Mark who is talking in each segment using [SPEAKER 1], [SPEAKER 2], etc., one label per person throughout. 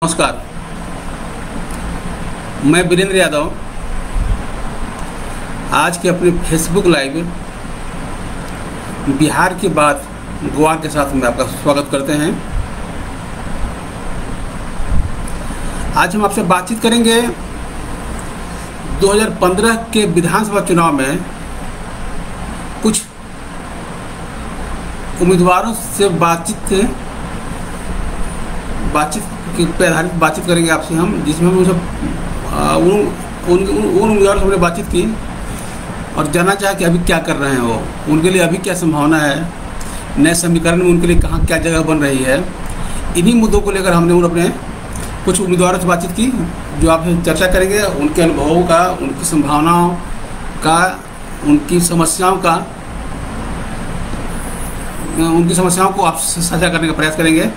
[SPEAKER 1] नमस्कार, मैं वीरेंद्र यादव आज के अपने फेसबुक लाइव बिहार की बात गोवा के साथ में आपका स्वागत करते हैं। आज हम आपसे बातचीत करेंगे 2015 के विधानसभा चुनाव में कुछ उम्मीदवारों से बातचीत पे आधारित बातचीत करेंगे आपसे हम, जिसमें हम उन उम्मीदवारों से हमने बातचीत की और जानना चाहा कि अभी क्या कर रहे हैं वो, उनके लिए अभी क्या संभावना है, नए समीकरण में उनके लिए कहाँ क्या जगह बन रही है। इन्हीं मुद्दों को लेकर हमने अपने कुछ उम्मीदवारों से बातचीत की, जो आपसे चर्चा करेंगे उनके अनुभवों का, उनकी संभावनाओं का, उनकी समस्याओं को आपसे साझा करने का प्रयास करेंगे।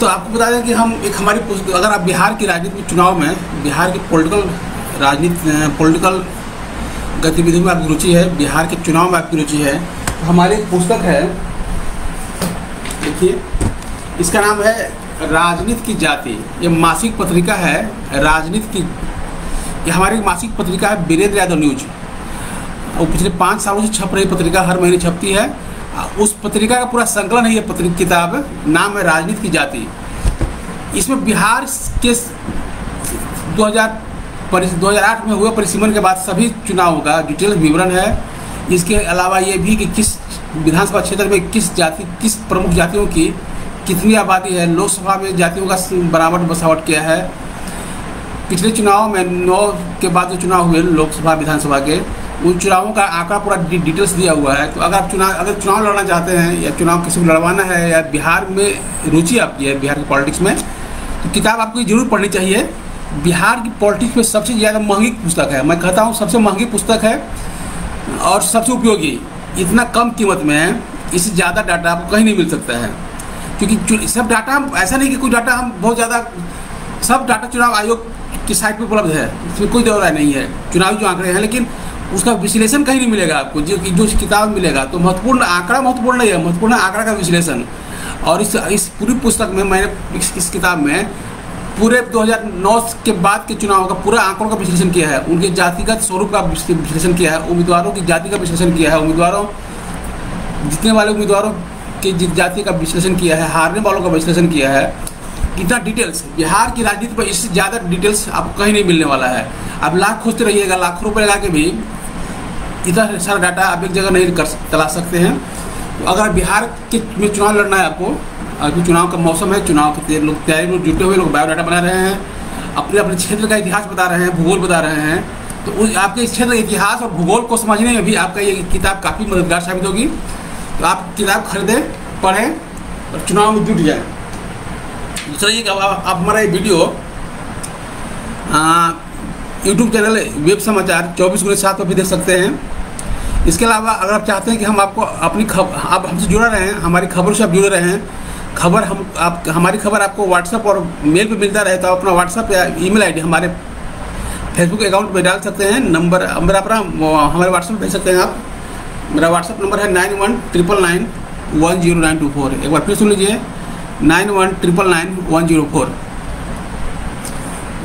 [SPEAKER 1] तो आपको बता दें कि हम एक अगर आप बिहार की राजनीति चुनाव में, बिहार की पॉलिटिकल गतिविधियों में आपकी रुचि है, बिहार के चुनाव में आपकी रुचि है, तो हमारी एक पुस्तक है, देखिए इसका नाम है राजनीति की जाति। ये मासिक पत्रिका है राजनीति की, ये हमारी मासिक पत्रिका है वीरेंद्र यादव न्यूज। और पिछले 5 सालों से छप रही पत्रिका, हर महीने छपती है। उस पत्रिका का पूरा संकलन है ये किताब, नाम है राजनीति की जाति। इसमें बिहार के 2008 में हुए परिसीमन के बाद सभी चुनावों का डिटेल विवरण है। इसके अलावा ये भी कि किस विधानसभा क्षेत्र में किस प्रमुख जातियों की कितनी आबादी है, लोकसभा में जातियों का बराबर बसावट क्या है, पिछले चुनाव में 9 के बाद जो चुनाव हुए लोकसभा विधानसभा के, उन चुनावों का आंकड़ा पूरा डिटेल्स दिया हुआ है। तो अगर आप चुनाव लड़ना चाहते हैं या चुनाव किसी को लड़वाना है या बिहार में रुचि आपकी है, बिहार की पॉलिटिक्स में, तो किताब आपको जरूर पढ़नी चाहिए। बिहार की पॉलिटिक्स में सबसे ज़्यादा महंगी पुस्तक है, मैं कहता हूँ सबसे महंगी पुस्तक है और सबसे उपयोगी। इतना कम कीमत में इससे ज़्यादा डाटा आपको कहीं नहीं मिल सकता है, क्योंकि सब डाटा ऐसा नहीं कि कोई डाटा हम बहुत ज़्यादा, सब डाटा चुनाव आयोग की साइट पर उपलब्ध है, इसमें कोई दौरा नहीं है, चुनावी जो आंकड़े हैं, लेकिन उसका विश्लेषण कहीं नहीं मिलेगा आपको जो किताब में मिलेगा। तो महत्वपूर्ण आंकड़ा महत्वपूर्ण नहीं है, महत्वपूर्ण आंकड़ा का विश्लेषण। और इस पूरी पुस्तक में मैंने इस किताब में पूरे 2009 के बाद के चुनाव का पूरा आंकड़ों का विश्लेषण किया है, उनके जातिगत स्वरूप का विश्लेषण किया है, उम्मीदवारों की जाति का विश्लेषण किया है, जीतने वाले उम्मीदवारों की जाति का विश्लेषण किया है, हारने वालों का विश्लेषण किया है। इतना डिटेल्स बिहार की राजनीति पर, इससे ज़्यादा डिटेल्स आपको कहीं नहीं मिलने वाला है। आप लाख खोजते रहिएगा, लाखों रुपये लगा के भी इतना सारा डाटा आप एक जगह नहीं तलाश सकते हैं। तो अगर बिहार में चुनाव लड़ना है आपको, अभी चुनाव का मौसम है, चुनाव के लोग तैयारी में जुटे हुए, लोग बायोडाटा बना रहे हैं, अपने क्षेत्र का इतिहास बता रहे हैं, भूगोल बता रहे हैं। तो आपके इस क्षेत्र के इतिहास और भूगोल को समझने में भी आपका ये किताब काफ़ी मददगार साबित होगी। तो आप किताब खरीदें, पढ़ें और चुनाव में जुट जाएँ। दूसरा ये कि आप हमारा ये वीडियो यूट्यूब चैनल वेब समाचार 24/7 पर भी देख सकते हैं। इसके अलावा अगर आप चाहते हैं कि हम आपको आप हमसे जुड़े रहें, हमारी खबरों से आप जुड़े रहें, हमारी खबर आपको व्हाट्सएप और मेल पे मिलता रहे, तो आप अपना व्हाट्सएप या ईमेल आईडी हमारे फेसबुक अकाउंट में डाल सकते हैं। नंबर हमारे व्हाट्सएप भेज सकते हैं आप। मेरा व्हाट्सएप नंबर है 9199910924। एक बार फिर सुन लीजिए, 91999104,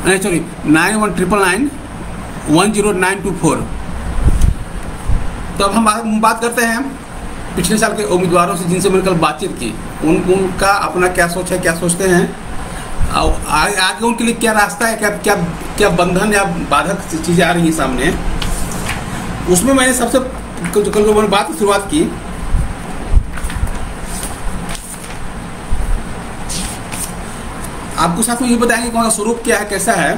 [SPEAKER 1] नहीं सॉरी 9199910924। तो अब हम बात करते हैं पिछले साल के उम्मीदवारों से जिनसे मैंने कल बातचीत की, उनका अपना क्या सोच है, क्या सोचते हैं, और आगे उनके लिए क्या रास्ता है, क्या बंधन या बाधक चीज़ें आ रही हैं सामने। उसमें मैंने सबसे कल मैंने बात की शुरुआत की, आपको साथ में ये बताएंगे कि उनका स्वरूप क्या है, कैसा है।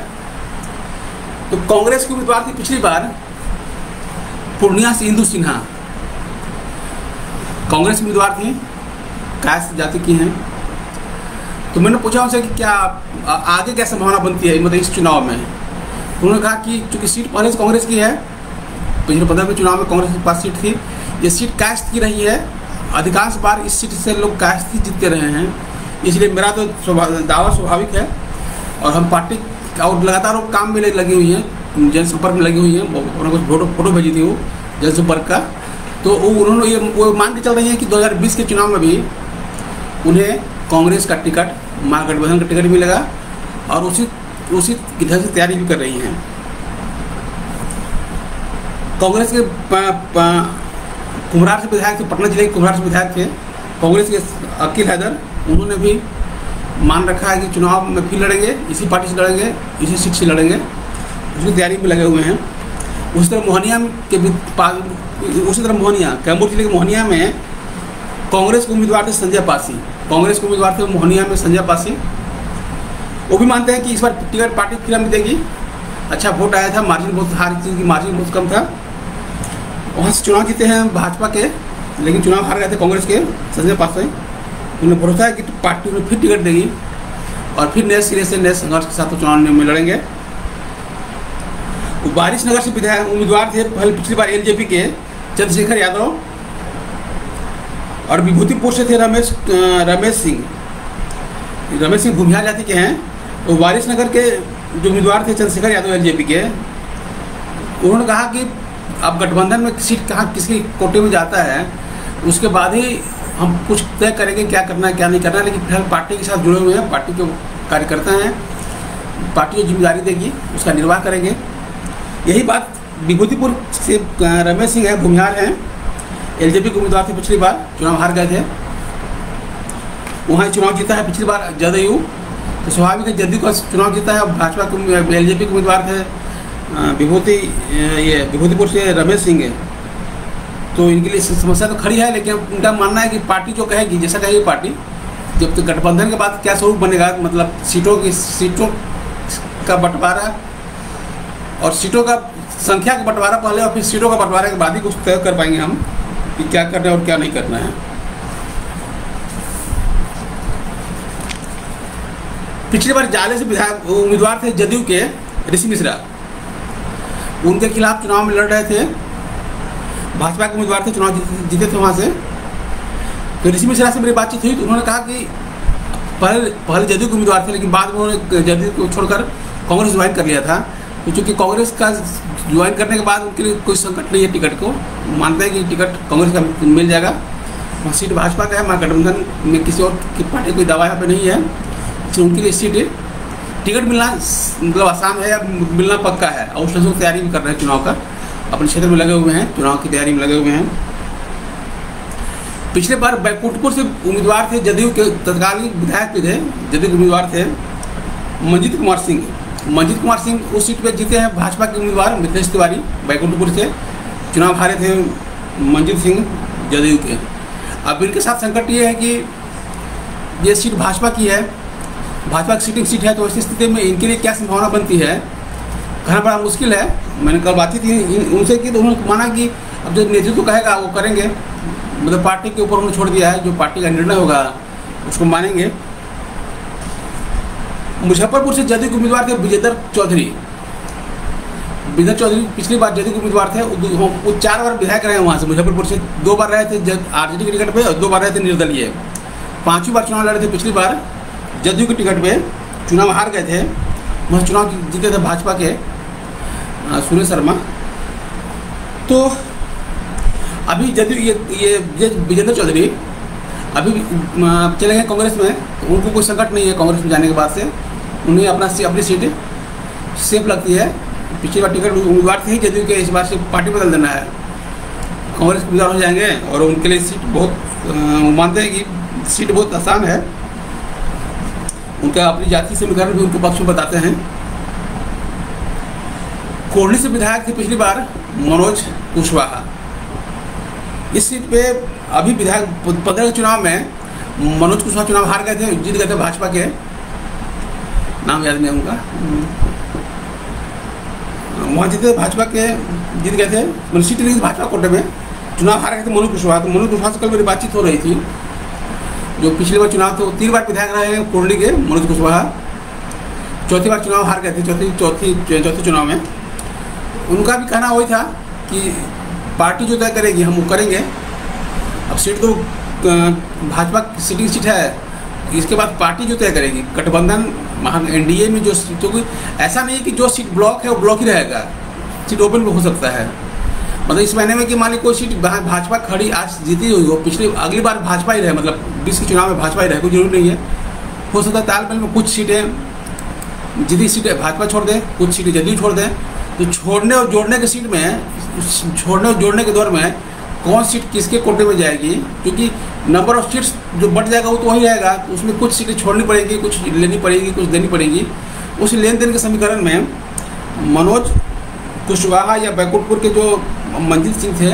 [SPEAKER 1] तो कांग्रेस के उम्मीदवार थी पिछली बार पूर्णिया से इंदु सिन्हा, कांग्रेस उम्मीदवार थी, कास्ट जाति की हैं। तो मैंने पूछा उनसे कि क्या आगे क्या संभावना बनती है, मतलब इस चुनाव में। उन्होंने कहा कि चूँकि सीट पहले से कांग्रेस की है, पिछले 15 के चुनाव में कांग्रेस के पास सीट थी, ये सीट कास्ट की रही है, अधिकांश बार इस सीट से लोग कास्ट ही जीतते रहे हैं, इसलिए मेरा तो दावा स्वाभाविक है। और हम पार्टी और लगातार वो काम में लगी हुई हैं, जनसंपर्क में लगी हुई हैं, उन्होंने कुछ फोटो भेजी थी वो जनसंपर्क का। तो उन्होंने वो मान के चल रही है कि 2020 के चुनाव में भी उन्हें कांग्रेस का टिकट, महागठबंधन का टिकट मिलेगा और उसी इधर से तैयारी भी कर रही हैं। कांग्रेस के कुम्हरार से विधायक थे, पटना जिले के कुम्हरार से विधायक थे कांग्रेस के अकील हैदर, उन्होंने भी मान रखा है कि चुनाव में फिर लड़ेंगे, इसी पार्टी से लड़ेंगे, इसी सीट से लड़ेंगे, उसकी तैयारी में लगे हुए हैं। उसी तरह मोहनिया कैमूर जिले के मोहनिया में कांग्रेस के उम्मीदवार थे संजय पासी, कांग्रेस के उम्मीदवार थे मोहनिया में संजय पासी। वो भी मानते हैं कि इस बार टिकट पार्टी फिर हमें देगी, अच्छा वोट आया था, मार्जिन बहुत हार की मार्जिन बहुत कम था, वहाँ से चुनाव जीते हैं भाजपा के, लेकिन चुनाव हार गए थे कांग्रेस के संजय पासी। उन्हें भरोसा है कि पार्टी में फिर टिकट देगी और फिर नए सिरे से नए संघर्ष के साथ चुनाव में लड़ेंगे। वारिसनगर से विधायक उम्मीदवार थे पहले पिछली बार एलजेपी के चंद्रशेखर यादव, और विभूतिपुर से थे रमेश सिंह भूमिहार जाति के हैं। तो वारिसनगर के जो उम्मीदवार थे चंद्रशेखर यादव एलजेपी के, उन्होंने कहा कि अब गठबंधन में सीट कहाँ किसके कोटे में जाता है उसके बाद ही हम कुछ तय करेंगे क्या करना है क्या नहीं करना है, लेकिन फिलहाल पार्टी के साथ जुड़े हुए हैं, पार्टी के कार्यकर्ता हैं, पार्टी जो जिम्मेदारी देगी उसका निर्वाह करेंगे। यही बात विभूतिपुर से रमेश सिंह है, भूमिहार हैं, एलजेपी के उम्मीदवार थे, पिछली बार चुनाव हार गए थे, वहाँ चुनाव जीता है पिछली बार जदयू, तो स्वाभाविक है जदयू का चुनाव जीता है। भाजपा के एलजेपी के उम्मीदवार थे विभूतिपुर से रमेश सिंह है, तो इनके लिए समस्या तो खड़ी है, लेकिन उनका मानना है कि पार्टी जो कहेगी, जैसा कहेगी पार्टी, जब तक गठबंधन के बाद क्या स्वरूप बनेगा, मतलब सीटों का बंटवारा और सीटों का संख्या का बंटवारा पहले और फिर सीटों का बंटवारे के बाद ही कुछ तय कर पाएंगे हम कि क्या करना है और क्या नहीं करना है। पिछली बार जाले से विधायक उम्मीदवार थे जदयू के ऋषि मिश्रा, उनके खिलाफ चुनाव में लड़ रहे थे, भाजपा के उम्मीदवार थे, चुनाव जीते थे वहाँ से। तो ऋषि मिश्रा से मेरी बातचीत हुई तो उन्होंने कहा कि पहले जदयू के उम्मीदवार थे, लेकिन बाद में उन्होंने जदयू को छोड़कर कांग्रेस ज्वाइन कर लिया था। तो चूँकि कांग्रेस का ज्वाइन करने के बाद उनके लिए कोई संकट नहीं है टिकट को, मानते हैं कि टिकट कांग्रेस का मिल जाएगा, वहाँ सीट भाजपा का है, महागठबंधन में किसी और की पार्टी कोई दावा यहाँ पे नहीं है, इसलिए उनके लिए सीट टिकट मिलना मतलब आसान है या मिलना पक्का है। और उसमें तैयारी भी कर रहे हैं चुनाव का, अपने क्षेत्र में लगे हुए हैं, चुनाव की तैयारी में लगे हुए हैं। पिछले बार बैकुंठपुर से उम्मीदवार थे जदयू के, तत्कालीन विधायक भी थे, जदयू के उम्मीदवार थे मंजीत कुमार सिंह उस सीट पे जीते हैं। भाजपा के उम्मीदवार मिथिलेश तिवारी बैकुंठपुर से चुनाव हारे थे मंजीत सिंह जदयू के। अब इनके साथ संकट ये है कि ये सीट भाजपा की है, भाजपा की सीटिंग सीट है, तो ऐसी स्थिति में इनके लिए क्या संभावना बनती है कहना बड़ा मुश्किल है। मैंने कल बातचीत उनसे की तो उन्होंने माना कि अब जो नेतृत्व कहेगा वो करेंगे, मतलब पार्टी के ऊपर उन्होंने छोड़ दिया है, जो पार्टी का निर्णय होगा उसको मानेंगे। मुजफ्फरपुर से जदयू के उम्मीदवार थे विजेंद्र चौधरी पिछली बार जदयू के उम्मीदवार थे, वो 4 बार विधायक रहे हैं वहाँ से मुजफ्फरपुर से, 2 बार रहे थे आरजेडी के टिकट पे और 2 बार रहे थे निर्दलीय, 5वीं बार चुनाव लड़े थे। पिछली बार जदयू के टिकट पे चुनाव हार गए थे, वहाँ चुनाव जीते थे भाजपा के सुरेश शर्मा। तो अभी जदयू ये विजेंद्र चौधरी अभी चले गए कांग्रेस में, तो उनको कोई संकट नहीं है कांग्रेस में जाने के बाद से, उन्हें अपनी सीट सेफ लगती है। पिछली बार टिकट उम्मीदवार थे जदयू के, इस बार से पार्टी बदल देना है, कांग्रेस के उम्मीदवार हो जाएंगे और उनके लिए सीट बहुत मानते हैं कि सीट बहुत आसान है, उनका अपनी जाति समीकरण भी उनके पक्ष में बताते हैं। कोरनी से विधायक थे पिछली बार मनोज कुशवाहा, इस सीट पे अभी विधायक 15 चुनाव में मनोज कुशवाहा चुनाव हार गए थे, जीत गए थे भाजपा के, नाम याद नहीं उनका, वहाँ जीते भाजपा के, जीत गए थे, मैंने सीट ली थी भाजपा कोटे में, चुनाव हार गए थे मनोज कुशवाहा। तो मनोज कुशवाहा से कल मेरी बातचीत हो रही थी, जो पिछली बार चुनाव थे वो 3 बार विधायक रहे हैं कोरली के मनोज कुशवाहा, 4थी बार चुनाव हार गए थे, चौथी चुनाव में। उनका भी कहना वही था कि पार्टी जो तय करेगी हम वो करेंगे, अब सीट तो भाजपा की सीटिंग सीट है, इसके बाद पार्टी जो तय करेगी, गठबंधन एनडीए में जो सीटों की, ऐसा नहीं है कि जो सीट ब्लॉक है वो ब्लॉक ही रहेगा, सीट ओपन भी हो सकता है, मतलब इस महीने में कि मान ली कोई सीट भाजपा खड़ी आज जीती हुई हो, पिछली अगली बार भाजपा ही रहे, मतलब 20 के चुनाव में भाजपा ही रहे, कोई जरूरी नहीं है। हो सकता है तालमेल में कुछ सीटें जितनी सीटें भाजपा छोड़ दें, कुछ सीटें जदयू छोड़ दें। तो छोड़ने और जोड़ने के सीट में, छोड़ने और जोड़ने के दौर में कौन सीट किसके कोटे में जाएगी, क्योंकि नंबर ऑफ सीट्स जो बढ़ जाएगा वो तो वही रहेगा। तो उसमें कुछ सीटें छोड़नी पड़ेगी, कुछ लेनी पड़ेगी, कुछ देनी पड़ेगी। उस लेन देन के समीकरण में मनोज कुशवाहा या बैकुंठपुर के जो मंजीत सिंह थे,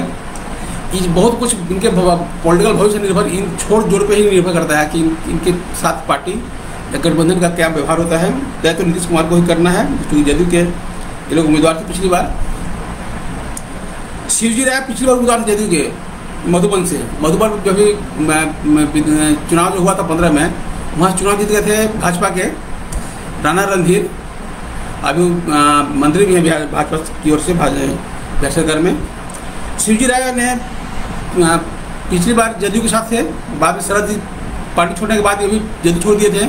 [SPEAKER 1] ये बहुत कुछ इनके पॉलिटिकल भविष्य निर्भर इन छोड़ जोड़ पे ही निर्भर करता है कि इनके साथ पार्टी या गठबंधन का क्या व्यवहार होता है। तय तो नीतीश कुमार को ही करना है, क्योंकि जदयू के ये लोग उम्मीदवार थे पिछली बार। शिवजी राय पिछली बार उम्मीदवार थे जदयू के मधुबन से। मधुबन जब भी चुनाव जो हुआ था 15 में, वहाँ चुनाव जीत गए थे भाजपा के राणा रणधीर, अभी मंत्री भी हैं भाजपा की ओर से बिहार सरकार में। शिवजी राय ने पिछली बार जदयू के साथ थे, बाद में शरद जी पार्टी छोड़ने के बाद ये भी जदयू छोड़ दिए थे,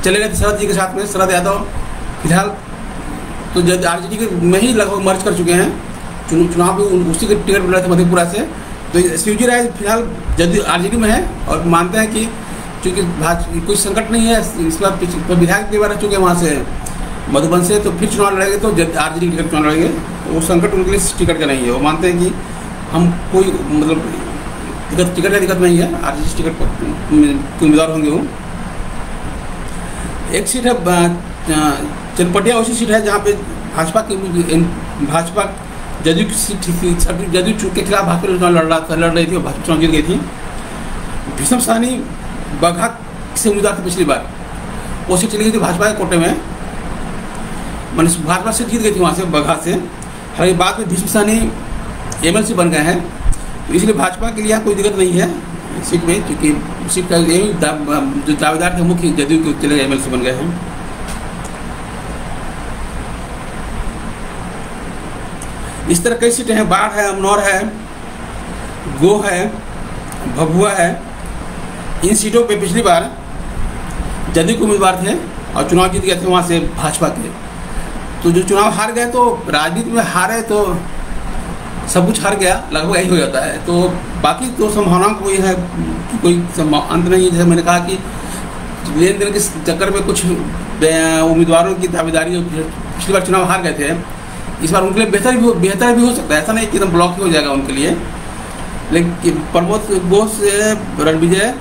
[SPEAKER 1] चले गए थे शरद जी के साथ में। शरद यादव फिलहाल तो आरजेडी के में ही लगभग मर्ज कर चुके हैं, चुनाव भी उसी के टिकट मिल रहे थे मधेपुरा से। तो शिवजी राय फिलहाल जदयू आरजेडी में है और मानते हैं कि चूँकि कोई संकट नहीं है, इस बार विधायक भी रह चुके हैं वहाँ से मधुबन से, तो फिर चुनाव लड़ेंगे तो आरजेडी टिकट चुनाव लड़ेंगे, तो वो संकट उनके लिए टिकट का नहीं है। वो मानते हैं कि हम कोई मतलब टिकट का दिक्कत नहीं है, आरजेडी टिकट के उम्मीदवार होंगे वो। एक सीट है चनपटिया, ऐसी सीट है जहाँ पे भाजपा जदयू की सीट थी, जदयू के खिलाफ भाजपा लड़ रही थी और भाजपा चुनाव जीत गई थी। भीष्म साहनी बगहा से उम्मीदवार थे पिछली बार, वो सीट चली गई थी भाजपा के कोटे में, मैंने भाजपा सीट जीत गई थी वहाँ से बगहा से। हालांकि बाद में भीष्म साहनी एमएलसी बन गए हैं, तो इसलिए भाजपा के लिए कोई दिक्कत नहीं है सीट में, क्योंकि सीट का यही जो दावेदार थे मुख्य जदयू के चले गए एमएलसी बन गए हैं। इस तरह कई सीटें हैं, बाढ़ है, अमनौर है, गो है, भभुआ है। इन सीटों पे पिछली बार जदयू के उम्मीदवार थे और चुनाव जीत गए थे वहाँ से भाजपा के। तो जो चुनाव हार गए, तो राजनीति में हारे तो सब कुछ हार गया, लगभग यही हो जाता है। तो बाकी तो संभावनाओं कोई है कि कोई अंत नहीं है। जैसे मैंने कहा कि लेन देन के चक्कर में कुछ उम्मीदवारों की दावेदारी पिछली बार चुनाव हार गए थे, इस बार उनके लिए बेहतर भी हो सकता है। ऐसा नहीं कि एकदम ब्लॉक ही हो जाएगा उनके लिए। लेकिन प्रमोद घोष से रणविजय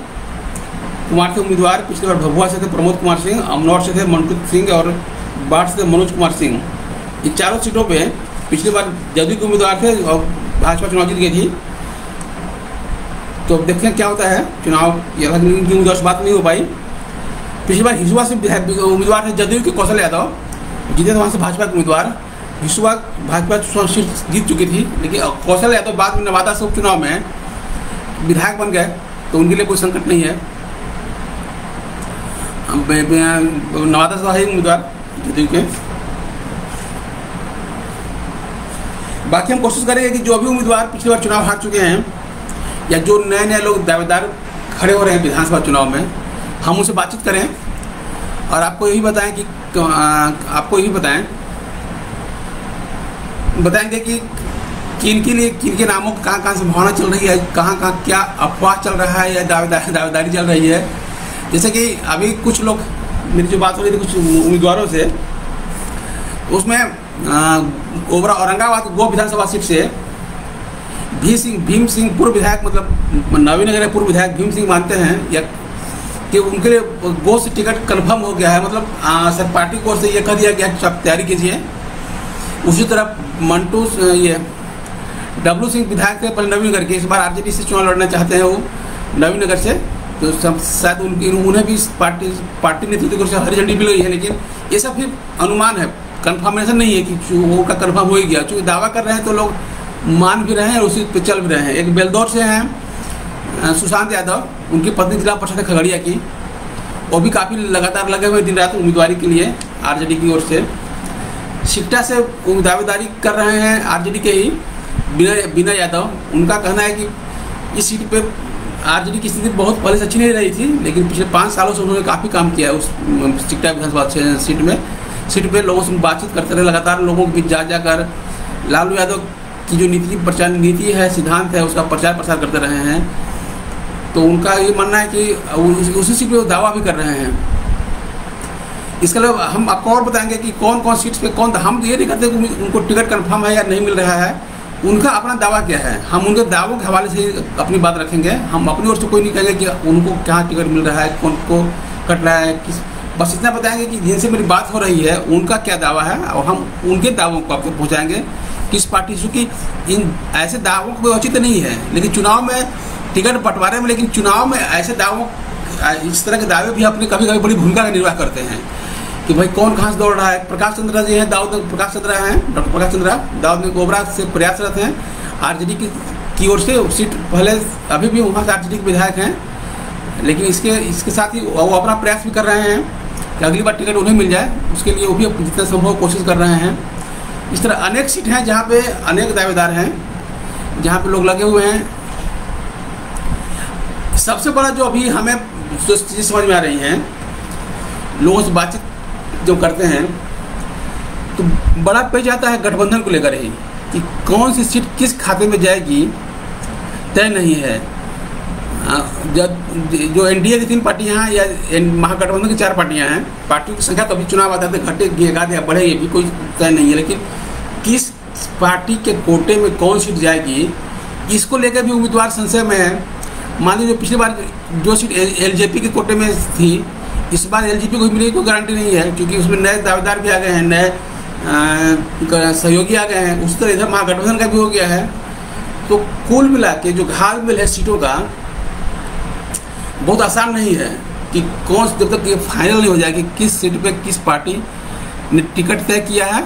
[SPEAKER 1] कुमार थे उम्मीदवार, पिछली बार भभुआ से थे प्रमोद कुमार सिंह, अमनौर से थे मनप्रीत सिंह और बाढ़ से थे मनोज कुमार सिंह। ये चारों सीटों पे पिछली बार जदयू के उम्मीदवार थे और भाजपा चुनाव जीत गई थी। तो देखते हैं क्या होता है चुनाव। इनकी उम्मीदवार से बात नहीं हो पाई। पिछली बार हिसुआ से उम्मीदवार थे जदयू के कौशल यादव, जीते थे वहाँ से भाजपा के उम्मीदवार। हिसुआ भाजपा सीट जीत चुकी थी, लेकिन कौशल यादव बाद में नवादा से उपचुनाव में विधायक बन गए, तो उनके लिए कोई संकट नहीं है। नवादा से है उम्मीदवार जदयू के। बाकी हम कोशिश करेंगे कि जो भी उम्मीदवार पिछली बार चुनाव हार चुके हैं या जो नए नए लोग दावेदार खड़े हो रहे हैं विधानसभा चुनाव में, हम उनसे बातचीत करें और आपको यही बताएंगे कि किन के नामों की कहाँ संभावना चल रही है, कहाँ क्या अफवाह चल रहा है या दावेदारी चल रही है। जैसे कि अभी कुछ लोग, मेरी जो बात हो रही थी कुछ उम्मीदवारों से, उसमें औरंगाबाद गो विधानसभा सीट से भीम सिंह पूर्व विधायक, मतलब नवीनगर पूर्व विधायक भीम सिंह मानते हैं या कि उनके लिए गो से टिकट कन्फर्म हो गया है, मतलब सर पार्टी को से ये कह दिया गया कि आप तैयारी कीजिए। उसी तरह मंटू ये डब्लू सिंह विधायक थे पहले नवीनगर के, इस बार आरजेडी से चुनाव लड़ना चाहते हैं वो नवीनगर से, तो शायद उन्हें भी पार्टी नेतृत्व से हरी झंडी मिल गई है। लेकिन ये सब फिर अनुमान है, कंफर्मेशन नहीं है कि वो का कंफर्म हो ही गया। चूँकि दावा कर रहे हैं तो लोग मान भी रहे हैं और उसी पे चल भी रहे हैं। एक बेलदौर से हैं सुशांत यादव, उनकी पत्नी जिला परिषद है खगड़िया की, वो भी काफ़ी लगातार लगे हुए दिन रात उम्मीदवारी के लिए आरजेडी की ओर से। सिकटा से दावेदारी कर रहे हैं आरजेडी के ही बीना यादव। उनका कहना है कि इस सीट पे आरजेडी की स्थिति बहुत पहले से अच्छी नहीं रही थी, लेकिन पिछले 5 सालों से उन्होंने काफ़ी काम किया है उस सिकटा विधानसभा सीट पे लोगों से बातचीत करते रहे, लगातार लोगों के बीच जाकर लालू यादव की जो नीति है, सिद्धांत है, उसका प्रचार प्रसार करते रहे हैं। तो उनका ये मानना है कि उसी सीट पे दावा भी कर रहे हैं। इसके अलावा हम आपको और बताएंगे कि कौन कौन सीट पे कौन, हम तो ये नहीं कहते कि उनको टिकट कंफर्म है या नहीं मिल रहा है, उनका अपना दावा क्या है, हम उनके दावों के हवाले से अपनी बात रखेंगे। हम अपनी ओर से कोई नहीं कहेंगे कि उनको कहाँ टिकट मिल रहा है, कौन को कट रहा है, किस, बस इतना बताएंगे कि जिनसे मेरी बात हो रही है उनका क्या दावा है, और हम उनके दावों को आपको पहुँचाएंगे किस पार्टी से। कि इन ऐसे दावों को औचित्य नहीं है, लेकिन चुनाव में टिकट बंटवारे में, लेकिन चुनाव में ऐसे दावों, इस तरह के दावे भी अपनी कभी कभी बड़ी भूमिका का निर्वाह करते हैं कि भाई कौन कहाँ से दौड़ रहा है। प्रकाश चंद्रा जी हैं, प्रकाश चंद्रा हैं, डॉक्टर प्रकाश चंद्रा दाऊद में गोबरा से प्रयासरत हैं, आरजेडी की ओर से सीट पहले, अभी भी वहाँ से आरजेडी के विधायक हैं, लेकिन इसके साथ ही वो अपना प्रयास भी कर रहे हैं कि अगली बार टिकट उन्हें मिल जाए, उसके लिए वो भी जितना संभव कोशिश कर रहे हैं। इस तरह अनेक सीट हैं जहाँ पे अनेक दावेदार हैं, जहाँ पे लोग लगे हुए हैं। सबसे बड़ा जो अभी हमें जो चीज़ समझ में आ रही हैं, लोगों से बातचीत जो करते हैं तो बड़ा पेच आता है गठबंधन को लेकर ही, कि कौन सी सीट किस खाते में जाएगी तय नहीं है। जो एनडीए की 3 पार्टियां हैं या महागठबंधन की 4 पार्टियां हैं, पार्टियों की संख्या कभी चुनाव आता है घटे या बढ़े, ये भी कोई तय नहीं है। लेकिन किस पार्टी के कोटे में कौन सीट जाएगी, इसको लेकर भी उम्मीदवार संशय में है। मान लीजिए पिछली बार जो सीट एलजेपी के कोटे में थी, इस बार एलजेपी को मिलेगी कोई गारंटी नहीं है, क्योंकि उसमें नए दावेदार भी आ गए हैं, नए सहयोगी आ गए हैं। उसी तरह इधर महागठबंधन का भी हो गया है। तो कुल मिला के जो घालमेल है सीटों का, बहुत आसान नहीं है कि कौन, जब तक ये फाइनल नहीं हो जाए कि किस सीट पे किस पार्टी ने टिकट तय किया है,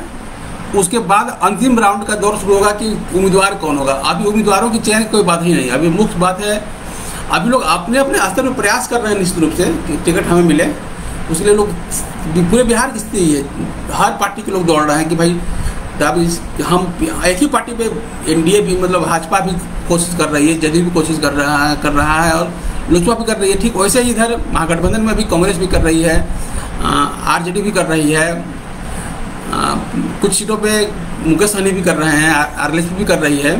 [SPEAKER 1] उसके बाद अंतिम राउंड का दौर शुरू होगा कि उम्मीदवार कौन होगा। अभी उम्मीदवारों की चयन कोई बात ही नहीं, अभी मुख्य बात है अभी लोग अपने अपने स्तर पर प्रयास कर रहे हैं निश्चित रूप से कि टिकट हमें मिले। उसके लिए लोग, पूरे बिहार की स्थिति है, हर पार्टी के लोग दौड़ रहे हैं कि भाई हम एक ही पार्टी पे, एनडीए भी मतलब भाजपा भी कोशिश कर रही है, जदयू भी कोशिश कर रहा है और लोजपा भी कर रही है। ठीक वैसे ही इधर महागठबंधन में भी कांग्रेस भी कर रही है, आरजेडी भी कर रही है, कुछ सीटों पे मुकेश सहनी भी कर रहे हैं, आरएलएसपी भी कर रही है।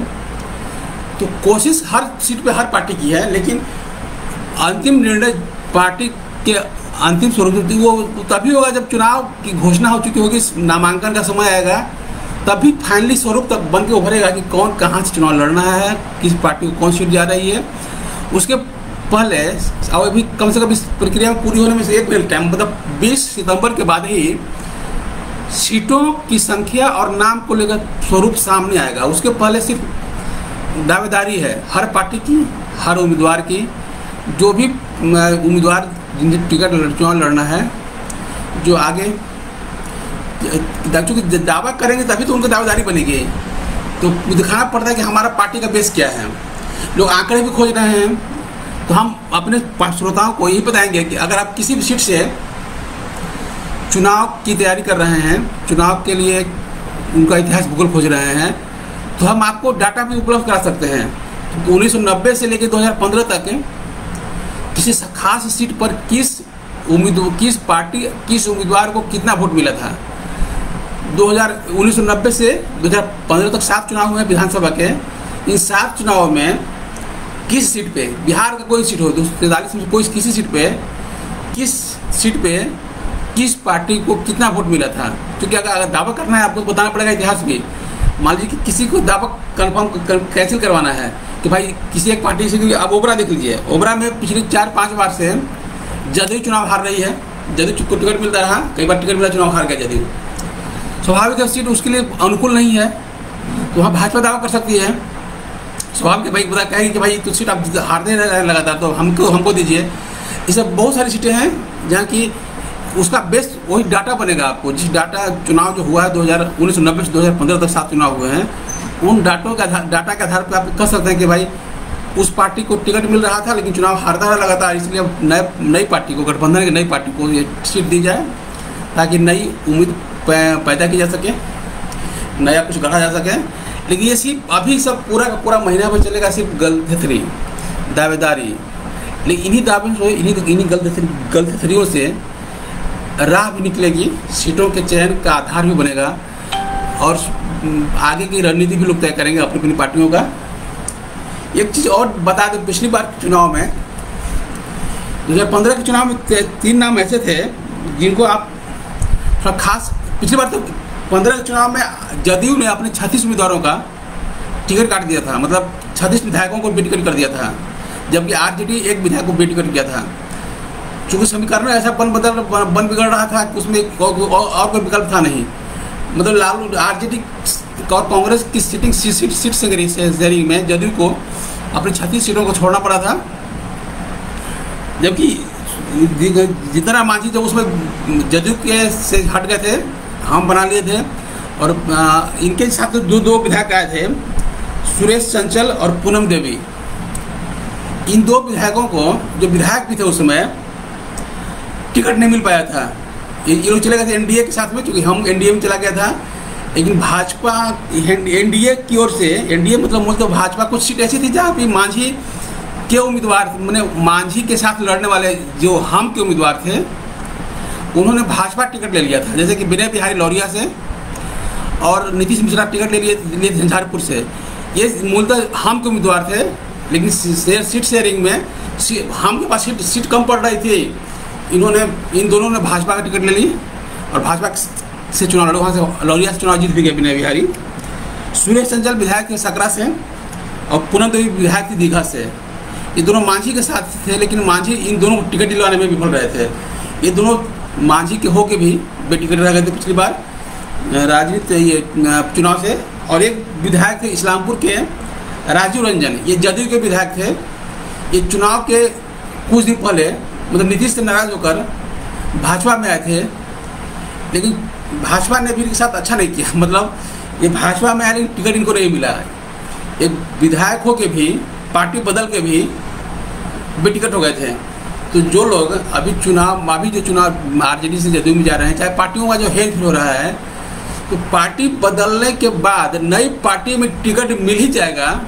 [SPEAKER 1] तो कोशिश हर सीट पे हर पार्टी की है, लेकिन अंतिम निर्णय पार्टी के अंतिम स्वरूप वो तभी होगा जब चुनाव की घोषणा हो चुकी होगी, नामांकन का समय आएगा, तभी फाइनली स्वरूप तक बन के उभरेगा कि कौन कहाँ से चुनाव लड़ना है, किस पार्टी को कौन सीट जा रही है। उसके पहले और अभी कम से कम इस प्रक्रिया में पूरी होने में से 1 महीना टाइम, मतलब 20 सितंबर के बाद ही सीटों की संख्या और नाम को लेकर स्वरूप सामने आएगा। उसके पहले सिर्फ दावेदारी है हर पार्टी की, हर उम्मीदवार की, जो भी उम्मीदवार जिन्हें टिकट चुनाव लड़ना है, जो आगे चूँकि दावा करेंगे तभी तो उनकी दावेदारी बनेगी। तो दिखाना पड़ता है कि हमारा पार्टी का बेस क्या है। लोग आंकड़े भी खोज रहे हैं, तो हम अपने श्रोताओं को यही बताएंगे कि अगर आप किसी भी सीट से चुनाव की तैयारी कर रहे हैं, चुनाव के लिए उनका इतिहास भूगोल खोज रहे हैं, तो हम आपको डाटा भी उपलब्ध करा सकते हैं। तो 1990 से लेकर 2015 तक किसी खास सीट पर किस पार्टी किस उम्मीदवार को कितना वोट मिला था। 1990 से 2015 तक 7 चुनाव हुए विधानसभा के। इन 7 चुनावों में किस सीट पे, बिहार का कोई सीट हो 243 में कोई किसी सीट पे, किस सीट पे किस पार्टी को कितना वोट मिला था। क्योंकि अगर दावा करना है आपको बताना पड़ेगा इतिहास भी। मान लीजिए कि किसी को दावा कन्फर्म कैंसिल करवाना है कि भाई किसी एक पार्टी से, अब ओबरा देख लीजिए, ओबरा में पिछले 4-5 बार से जदयू चुनाव हार रही है, जदयू को टिकट मिलता रहा, कई बार टिकट मिला चुनाव हार गया जदयू। स्वाभाविक है सीट उसके लिए अनुकूल नहीं है, तो वहाँ भाजपा दावा कर सकती है। स्वाभाविक भाई बता कहेगी कि भाई तो सीट आप हारते रहे लगातार, तो हमको दीजिए। ये सब बहुत सारी सीटें हैं जहाँ की उसका बेस्ट वही डाटा बनेगा आपको। जिस डाटा चुनाव जो हुआ है 1990 से 2015 तक 7 चुनाव हुए हैं, उन डाटा के आधार पर आप कह सकते हैं कि भाई उस पार्टी को टिकट मिल रहा था लेकिन चुनाव हारता रहा लगातार, इसलिए अब नई पार्टी को, गठबंधन की नई पार्टी को ये सीट दी जाए ताकि नई उम्मीद पैदा की जा सके, नया कुछ गढ़ा जा सके। लेकिन ये सिर्फ अभी सब पूरा का पूरा महीना भर चलेगा, सिर्फ गलथेथरी दावेदारी। लेकिन इन्हीं दावे से, इन्हीं गलथेथरियों से राह भी निकलेगी, सीटों के चयन का आधार भी बनेगा और आगे की रणनीति भी लोग तय करेंगे अपनी अपनी पार्टियों का। एक चीज़ और बता दें, पिछली बार चुनाव में 2015 के चुनाव में 3 नाम ऐसे थे जिनको आप थोड़ा खास, पिछली बार तो 15 के चुनाव में जदयू ने अपने 36 उम्मीदवारों का टिकट काट दिया था, मतलब 36 विधायकों को बेटिकट कर दिया था, जबकि आरजेडी एक विधायक को बेटिकट किया था। चूँकि समीकरण ऐसा बन बिगड़ रहा था कि उसमें और कोई विकल्प था नहीं, मतलब लालू आरजेडी और कांग्रेस की सीट शेयरिंग में जदयू को अपनी 36 सीटों को छोड़ना पड़ा था, जबकि जितना मांझी जब उसमें जदयू के से हट गए थे, हम बना लिए थे। और इनके साथ दो विधायक आए थे, सुरेश चंचल और पूनम देवी। इन 2 विधायकों को, जो विधायक भी थे उस समय, टिकट नहीं मिल पाया था। ये लोग चले गए थे एनडीए के साथ में, क्योंकि हम एनडीए में चला गया था। लेकिन भाजपा एनडीए की ओर से, एनडीए मतलब मूलतः भाजपा, कुछ सीट ऐसी थी जहाँ पे मांझी के उम्मीदवार, मैंने मांझी के साथ लड़ने वाले जो हम के उम्मीदवार थे, उन्होंने भाजपा टिकट ले लिया था। जैसे कि विनय बिहारी लौरिया से और नीतीश मिश्रा टिकट ले लिए झंझारपुर से। ये मूलतः हम के उम्मीदवार थे, लेकिन सीट शेयरिंग में हम के पास सीट कम पड़ रही थी। इन दोनों ने भाजपा का टिकट ले ली और भाजपा से चुनाव लड़े, वहाँ से लौरिया से चुनाव जीत भी गए विनय बिहारी। सुरेश चंचल विधायक थे सकरा से और पूनम देवी विधायक थी दीघा से। ये दोनों मांझी के साथ थे, लेकिन मांझी इन दोनों को टिकट दिलवाने में विफल रहे थे। ये दोनों मांझी के होके भी बेटिकट रह गए थे पिछली बार राजनीति ये चुनाव से। और एक विधायक थे इस्लामपुर के राजीव रंजन, ये जदयू के विधायक थे। ये चुनाव के कुछ दिन पहले, मतलब नीतीश से नाराज होकर भाजपा में आए थे, लेकिन भाजपा ने भी इनके साथ अच्छा नहीं किया। मतलब ये भाजपा में आए लेकिन टिकट इनको नहीं मिला। एक विधायक हो के भी, पार्टी बदल के भी बेटिकट हो गए थे। तो जो लोग अभी जो चुनाव आरजेडी से जदयू में जा रहे हैं, चाहे पार्टियों का जो हेल्थ हो रहा है, तो पार्टी बदलने के बाद नई पार्टी में टिकट मिल ही जाएगा,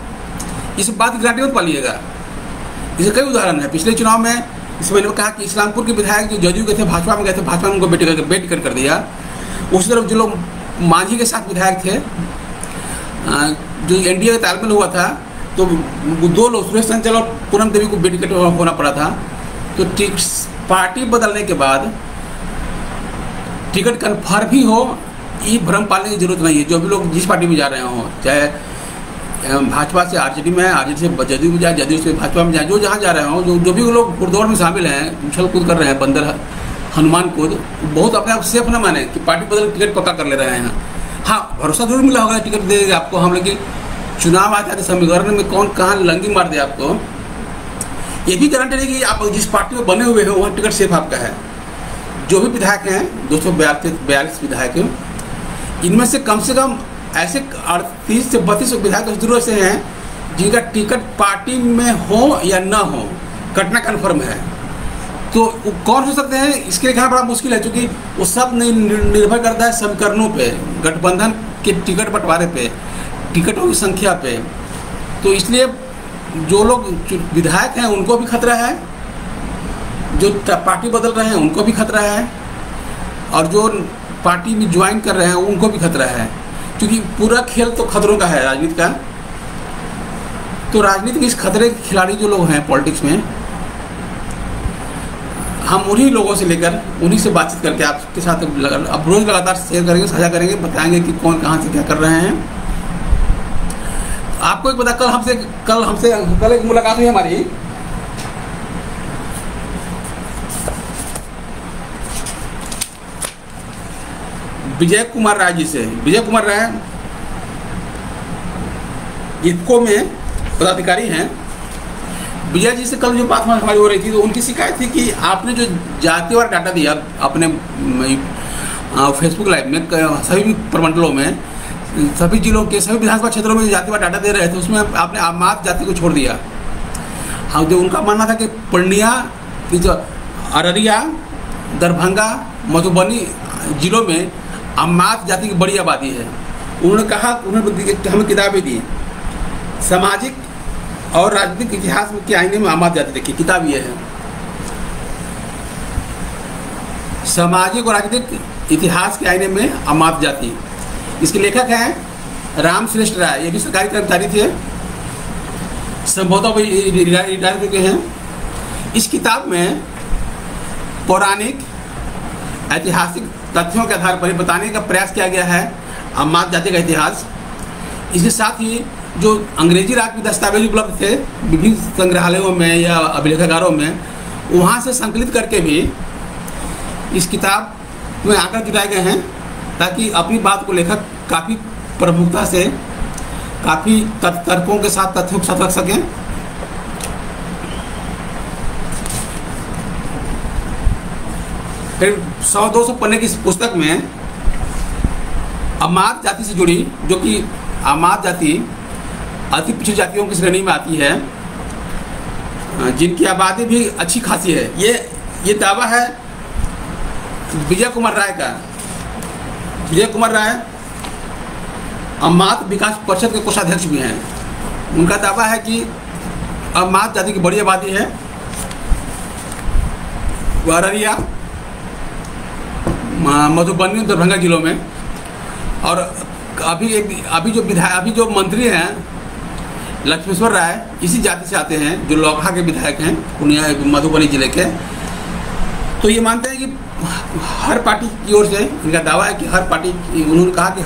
[SPEAKER 1] इस बात की गारंटी मत पालिएगा। इसके कई उदाहरण है। पिछले चुनाव में इस मैंने कहा कि इस्लामपुर के विधायक जो जदयू के थे, भाजपा में गए थे, भाजपा ने उनको बेटिकट कर दिया। उसी तरफ जो लोग मांझी के साथ विधायक थे, जो एनडीए का तालमेल हुआ था, तो 2 लोग सुरेश चंचल और पूनम देवी को बेटिकट होना पड़ा था। तो पार्टी बदलने के बाद टिकट कन्फर्म ही हो, ये भ्रम पालने की जरूरत नहीं है। जो भी लोग जिस पार्टी में जा रहे हों, चाहे भाजपा से आरजेडी में, आरजेडी से जदयू में जाए, जदयू से भाजपा में जाए, जो जहाँ जा रहे हों, जो भी लोग घुड़दौड़ में शामिल हैं, उछल कूद कर रहे हैं, बंदर हनुमान कूद, बहुत अपने आप सेफ न माने कि पार्टी बदल टिकट पक्का कर ले रहे हैं। हाँ, भरोसा जरूर मिला होगा टिकट दे देगा आपको हम, लेकिन चुनाव आता है समीकरण में कौन कहाँ लंगी मार दे आपको, ये भी गारंटी नहीं कि आप जिस पार्टी में बने हुए हो वहाँ टिकट सेफ आपका है। जो भी विधायक हैं, 242 विधायक हैं, इनमें से कम ऐसे 38 से 32 विधायक जरूर ऐसे हैं जिनका टिकट पार्टी में हो या ना हो, कटना कन्फर्म है। तो कौन हो सकते हैं, इसके लिए कहना बड़ा मुश्किल है, क्योंकि वो सब निर्भर करता है समीकरणों पे, गठबंधन के टिकट बंटवारे पे, टिकटों की संख्या पे। तो इसलिए जो लोग विधायक हैं उनको भी खतरा है, जो पार्टी बदल रहे हैं उनको भी खतरा है, और जो पार्टी में ज्वाइन कर रहे हैं उनको भी खतरा है, क्योंकि पूरा खेल तो खतरों का है राजनीति का। तो राजनीति के इस खतरे के खिलाड़ी जो लोग हैं पॉलिटिक्स में, हम उन्हीं लोगों से लेकर, उन्हीं से बातचीत करके आपके साथ अब रोज लगातार शेयर करेंगे, साझा करेंगे, बताएंगे कि कौन कहाँ से क्या कर रहे हैं। आपको एक बता, कल एक मुलाकात हुई हमारी, विजय कुमार राय जी से। विजय कुमार राय इफको में पदाधिकारी हैं। विजय जी से कल जो बात हमारी हो रही थी, तो उनकी शिकायत थी कि आपने जो जातिवार डाटा दिया अपने फेसबुक लाइव में, सभी प्रमंडलों में, सभी जिलों के सभी विधानसभा क्षेत्रों में जातिवार डाटा दे रहे थे, उसमें आपने अमात जाति को छोड़ दिया। हाँ, जो उनका मानना था कि पूर्णिया, अररिया, दरभंगा, मधुबनी जिलों में अमात जाति की बड़ी आबादी है। उन्होंने कहा, उन्होंने हमें किताबें दी, सामाजिक और राजनीतिक इतिहास के आईने में अमात जाति, देखिए किताब ये है, सामाजिक और राजनीतिक इतिहास के आईने में अमात जाति। इसके लेखक हैं राम श्रेष्ठ राय, ये भी सरकारी कर्मचारी थे, संभवतः वो रिटायर चुके हैं। इस किताब में पौराणिक ऐतिहासिक तथ्यों के आधार पर बताने का प्रयास किया गया है अमात जाति का इतिहास। इसके साथ ही जो अंग्रेजी राज के दस्तावेज उपलब्ध थे विभिन्न संग्रहालयों में या अभिलेखागारों में, वहाँ से संकलित करके भी इस किताब में आंकड़े जुटाए गए हैं, ताकि अपनी बात को लेखक काफ़ी प्रमुखता से, काफ़ी तर्कों के साथ, तथ्यों के साथ रख सकें। फिर 100-200 पन्ने की इस पुस्तक में अमात जाति से जुड़ी, जो कि अमात जाति अति पिछड़ी जातियों की श्रेणी में आती है, जिनकी आबादी भी अच्छी खासी है। ये दावा है विजय कुमार राय का। विजय कुमार राय अमात विकास परिषद के कोषाध्यक्ष भी हैं। उनका दावा है कि अमात जाति की बड़ी आबादी है अररिया, मधुबनी, दरभंगा जिलों में। और अभी जो मंत्री हैं लक्ष्मेश्वर राय इसी जाति से आते हैं, जो लोकहा के विधायक हैं पूर्णिया मधुबनी जिले के। तो ये मानते हैं कि हर पार्टी की ओर से इनका दावा है कि हर पार्टी, उन्होंने कहा कि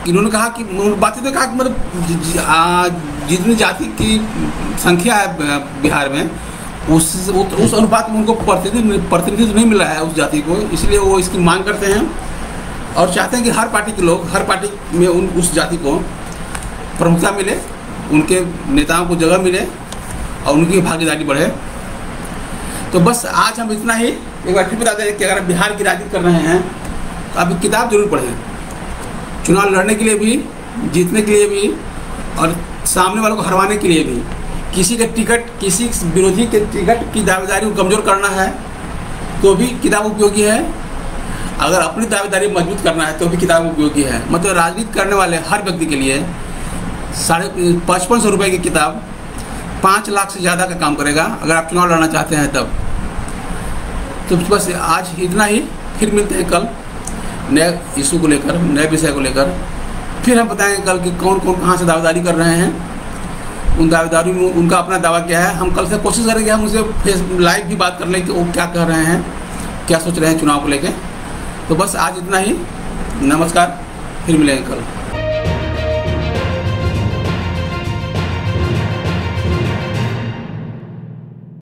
[SPEAKER 1] इन्होंने कहा कि बातें तो कहा कि मतलब जितनी जाति की संख्या है बिहार में, उस अनुपात में उनको प्रतिनिधित्व नहीं मिला है उस जाति को, इसलिए वो इसकी मांग करते हैं और चाहते हैं कि हर पार्टी के लोग, हर पार्टी में उस जाति को प्रमुखता मिले, उनके नेताओं को जगह मिले और उनकी भागीदारी बढ़े। तो बस आज हम इतना ही एक बार फिर बताते हैं कि अगर बिहार की राजनीति कर रहे हैं तो आप किताब जरूर पढ़ें, चुनाव लड़ने के लिए भी, जीतने के लिए भी और सामने वालों को हरवाने के लिए भी। किसी के टिकट, किसी विरोधी के टिकट की दावेदारी को कमज़ोर करना है तो भी किताब उपयोगी है, अगर अपनी दावेदारी मजबूत करना है तो भी किताब उपयोगी है। मतलब राजनीति करने वाले हर व्यक्ति के लिए 5500 रुपये की किताब 5 लाख से ज़्यादा का काम करेगा, अगर आप चुनाव लड़ना चाहते हैं तब। तो बस आज इतना ही, फिर मिलते हैं कल नए इशू को लेकर, नए विषय को लेकर। फिर हम बताएंगे कल कि कौन कौन कहाँ से दावेदारी कर रहे हैं, उन दावेदारी में उनका अपना दावा क्या है। हम कल से कोशिश करेंगे हम उनसे लाइव भी बात कर लें कि वो क्या कह रहे हैं, क्या सोच रहे हैं चुनाव को लेकर। तो बस आज इतना ही, नमस्कार, फिर मिलेंगे कल।